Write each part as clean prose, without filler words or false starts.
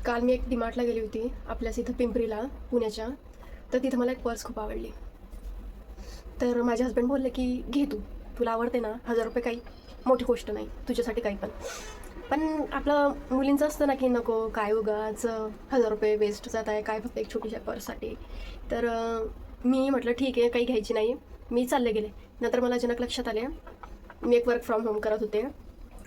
काल मी एक डीमार्टला गेली होती आपल्याच इथं पिंपरीला पुण्याच्या. तर तिथं मला एक पर्स खूप आवडली. तर माझे हस्बंड बोलले की घे तू, तुला आवडते ना, 1000 रुपये काही मोठी गोष्ट नाही तुझ्यासाठी काही पण. पण आपलं मुलींचं असतं ना की नको काय उगाच 1000 रुपये वेस्ट जात आहे काय फक्त एक छोटीशा पर्ससाठी. तर मी म्हटलं ठीक आहे काही घ्यायची नाही, मी चालले गेले. नंतर मला अचानक लक्षात आले मी एक वर्क फ्रॉम होम करत होते,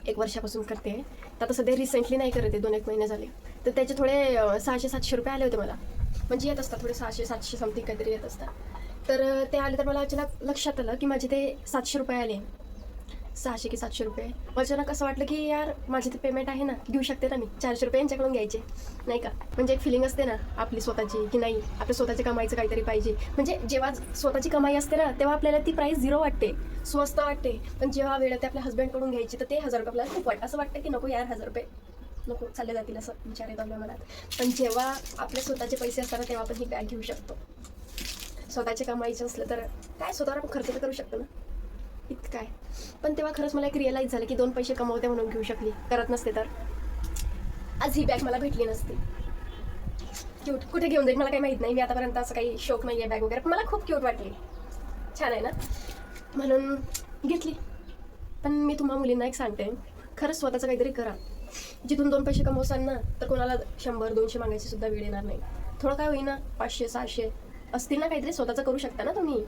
1 वर्षापासून करते. तर आता सध्या रिसेंटली नाही करते, 2-1 महिने झाले. तर त्याचे थोडे 600-700 रुपये आले होते मला. म्हणजे येत असतात थोडे 600-700 समथिंग काहीतरी येत असतात. तर ते आले तर मला अचानक लक्षात आलं की माझे ते 700 रुपये आले, 600 की 700 रुपये. अचानक असं वाटलं की यार माझे ते पेमेंट आहे ना, घेऊ शकते ना मी 400 रुपये यांच्याकडून घ्यायचे नाही का. म्हणजे एक फिलिंग असते ना आपली स्वतःची की नाही आपल्या स्वतःच्या कमाईचं काहीतरी पाहिजे. म्हणजे जेव्हा स्वतःची कमाई असते ना तेव्हा आपल्याला ती प्राईस 0 वाटते, स्वस्त वाटते. पण जेव्हा वेळ ते आपल्या हस्बंडकडून घ्यायची तर ते 1000 रुपये आपल्याला खूप वाटतं. असं वाटतं की नको यार 1000 रुपये नको चालले जातील असं विचार येतो आपल्या मनात. पण जेव्हा आपले स्वतःचे पैसे असतात तेव्हा आपण ही बॅग घेऊ शकतो. स्वतःचे कमाईचं असलं तर काय स्वतःवर आपण खर्च तर करू शकतो ना, इतकं काय. पण तेव्हा खरंच मला एक रिअलाईज झालं की 2 पैसे कमवते म्हणून घेऊ शकली, करत नसते तर आज ही बॅग मला भेटली नसती. क्यूट कुठे घेऊन जाईल मला काही माहीत नाही, मी आतापर्यंत असं काही शौक नाही आहे बॅग वगैरे, पण मला खूप क्यूट वाटली, छान आहे ना म्हणून घेतली. पण मी तुम्हा मुलींना एक सांगते, खरंच स्वतःचं काहीतरी करा. जिथून 2 पैसे कमवसाल ना तर कोणाला 100-200 मागायची सुद्धा वेळ येणार नाही. थोडं काय होईना 500-600 असतील ना काहीतरी स्वतःचं करू शकता ना तुम्ही.